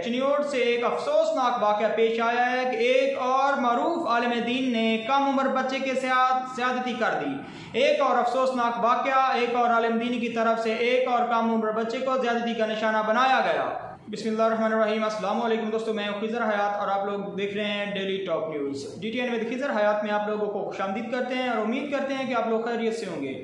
चिन्योट से एक अफसोसनाक वाक़या पेश आया है कि एक और मरूफ आलिम दीन ने कम उम्र बच्चे के साथ ज़्यादती कर दी। एक और अफसोसनाक वाक़या, एक और आलिम दीन की तरफ से एक और कम उम्र बच्चे को ज़्यादती का निशाना बनाया गया। बिस्मिल्लाहिर्रहमानिर्रहीम। अस्सलाम वालेकुम दोस्तों, मैं खिज़र हयात और आप लोग देख रहे हैं daily top news. DTN with Khizar Hayat में आप लोगों को खुशामदीद करते हैं और उम्मीद करते हैं कि आप लोग खैरियत से होंगे।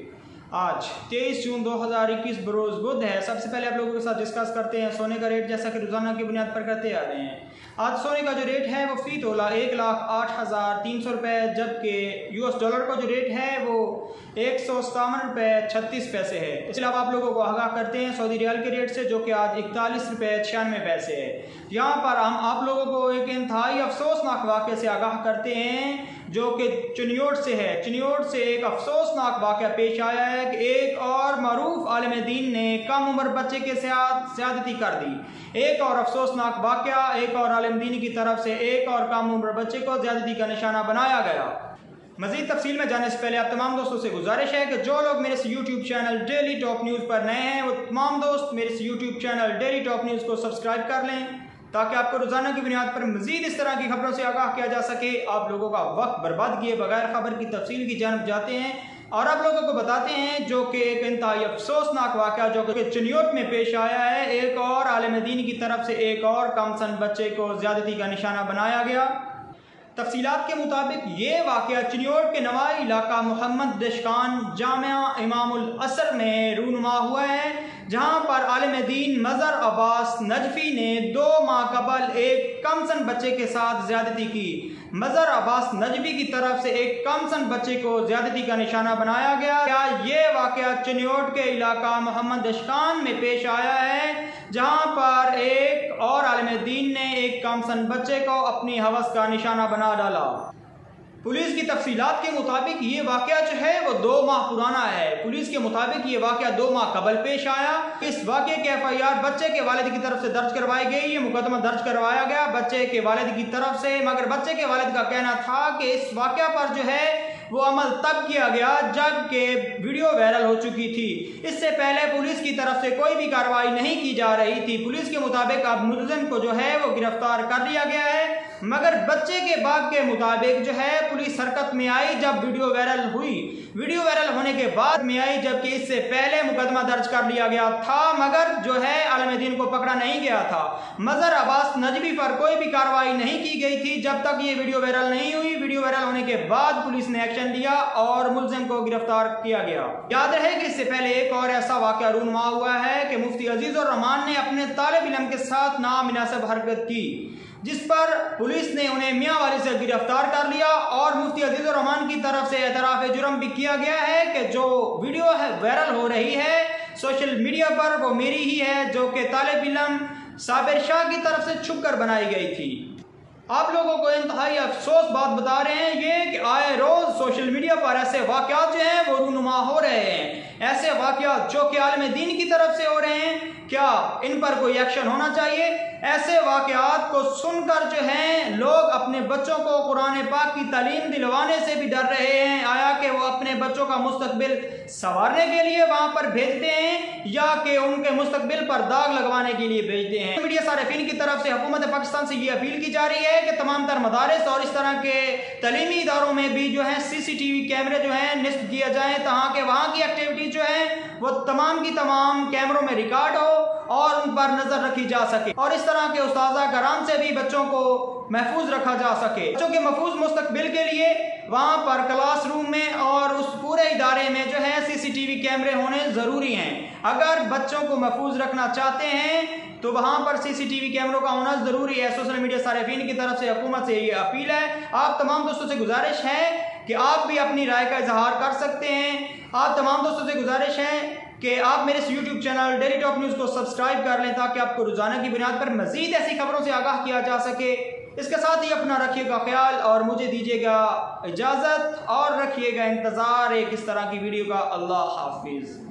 आज 23 जून 2021 बरोज़ बुध है। सबसे पहले आप लोगों के साथ डिस्कस करते हैं सोने का रेट, जैसा कि रोज़ाना की बुनियाद पर करते आ रहे हैं। आज सोने का जो रेट है वो फ़ी तोला 1,08,300 रुपये, जबकि US डॉलर का जो रेट है वो 157 रुपये 36 पैसे है। इसके अलावा आप लोगों को आगाह करते हैं सऊदी रियाल के रेट से, जो कि आज 41 रुपये 96 पैसे है। यहाँ पर हम आप लोगों को एक इंतहाई अफसोसनाक वाक़े से आगाह करते हैं जो कि चिन्योट से है। चिन्योट से एक अफसोसनाक वाक़या पेश आया है कि एक और मरूफ आलिम दीन ने कम उम्र बच्चे के साथ ज़्यादती कर दी। एक और अफसोसनाक वाक़या, एक और आलिम दीन की तरफ से एक और कम उम्र बच्चे को ज़्यादती का निशाना बनाया गया। मज़ीद तफसील में जाने से पहले आप तमाम दोस्तों से गुजारिश है कि जो लोग मेरे इस YouTube channel daily top news पर नए हैं वो तमाम दोस्त मेरे इस YouTube channel daily top news को सब्सक्राइब कर लें, ताकि आपको रोज़ाना की बुनियाद पर मज़ीद इस तरह की खबरों से आगाह किया जा सके। आप लोगों का वक्त बर्बाद किए बगैर खबर की तफसील की जानिब जाते हैं और आप लोगों को बताते हैं जो कि एक इंतहाई अफसोसनाक वाक़या जो कि चिन्योट में पेश आया है। एक और आलिम दीन की तरफ से एक और कमसन बच्चे को ज़्यादती का निशाना बनाया गया। तफसीलात के मुताबिक ये वाक़या चिन्योट के नवाई इलाका मोहम्मद दशकान जामिया इमामुल असर में रूनुमा हुआ है, जहाँ पर आलिम दीन मज़हर अब्बास नजफी ने 2 माह कबल एक कमसन बच्चे के साथ ज़्यादती की। मज़हर अब्बास नजफी की तरफ से एक कमसन बच्चे को ज़्यादती का निशाना बनाया गया। क्या ये वाक़या चिन्योट के इलाका मोहम्मद दशकान में पेश आया है, जहाँ पर एक और आलिम दीन ने एक कमसन बच्चे को अपनी हवस का निशाना बना डाला। पुलिस की तफसीलात के मुताबिक ये वाक़या जो है वो 2 माह पुराना है। पुलिस के मुताबिक ये वाक़या 2 माह कबल पेश आया। इस वाक़े के FIR बच्चे के वालिद की तरफ से दर्ज करवाई गई। ये मुकदमा दर्ज करवाया गया बच्चे के वालिद की तरफ से, मगर बच्चे के वालिद का कहना था कि इस वाक़या पर जो है वो अमल तब किया गया जबकि वीडियो वायरल हो चुकी थी। इससे पहले पुलिस की तरफ से कोई भी कार्रवाई नहीं की जा रही थी। पुलिस के मुताबिक अब मुलज़िम को जो है वो गिरफ्तार कर लिया गया है, मगर बच्चे के बाप के मुताबिक जो है पुलिस हरकत में आई जब वीडियो वायरल हुई। वीडियो वायरल होने के बाद में आई, जबकि इससे पहले मुकदमा दर्ज कर लिया गया था, मगर जो है आलिम दीन को पकड़ा नहीं गया था। मज़हर अब्बास नजफी पर कोई भी कार्रवाई नहीं की गई थी जब तक ये वीडियो वायरल नहीं हुई। वीडियो वायरल होने के बाद पुलिस ने एक्शन लिया और मुलजिम को गिरफ्तार किया गया। याद रहे कि इससे पहले एक और ऐसा वाक़या रूनुमा हुआ है कि मुफ्ती अजीजुर रहमान ने अपने तालिब इल्म के साथ नामुनासिब हरकत की, जिस पर पुलिस ने उन्हें मियाँ वाली से गिरफ्तार कर लिया और मुफ्ती अजीजुर रहमान की तरफ से एतराफ़ जुर्म भी किया गया है कि जो वीडियो है वायरल हो रही है सोशल मीडिया पर वो मेरी ही है, जो कि तालिब इल्म साबिर शाह की तरफ से छुप कर बनाई गई थी। आप लोगों को इंतहाई अफसोस बात बता रहे हैं ये कि आए रोज़ सोशल मीडिया पर ऐसे वाक़यात जो हैं वो रूनुमा हो रहे हैं। ऐसे वाक़यात जो कि आलिम दीन की तरफ से हो रहे हैं, क्या इन पर कोई एक्शन होना चाहिए? ऐसे वाक़यात को सुनकर जो हैं लोग अपने बच्चों को कुरान पाक की तालीम दिलवाने से भी डर रहे हैं। आया कि वो अपने बच्चों का मुस्तकबिल संवारने के लिए वहाँ पर भेजते हैं या कि उनके मुस्तकबिल पर दाग लगवाने के लिए भेजते हैं। मीडिया सारिफिन की तरफ से हुकूमत पाकिस्तान से ये अपील की जा रही है कि तमाम तर मदारिस और इस तरह के तालीमी इदारों में भी जो है CCTV कैमरे जो हैं निस्ब किया जाए, ताकि वहाँ की एक्टिविटी जो है वो तमाम की तमाम कैमरों में रिकॉर्ड हो और उन पर नजर रखी जा सके और इस तरह के उस्ताज़ा कराम से भी बच्चों को महफूज रखा जा सके। बच्चों के महफूज मुस्तकबिल के लिए वहाँ पर क्लासरूम में और उस पूरे इदारे में जो है CCTV कैमरे होने ज़रूरी हैं। अगर बच्चों को महफूज रखना चाहते हैं तो वहाँ पर CCTV कैमरों का होना ज़रूरी है। सोशल मीडिया सारिफिन की तरफ से हुकूमत से ये अपील है। आप तमाम दोस्तों से गुजारिश है कि आप भी अपनी राय का इजहार कर सकते हैं। आप तमाम दोस्तों से गुजारिश है कि आप मेरे इस YouTube channel daily top news को सब्सक्राइब कर लें, ताकि आपको रोज़ाना की बुनियाद पर मज़ीद ऐसी खबरों से आगाह किया जा सके। इसके साथ ही अपना रखिएगा ख्याल और मुझे दीजिएगा इजाज़त और रखिएगा इंतज़ार एक इस तरह की वीडियो का। अल्लाह हाफिज़।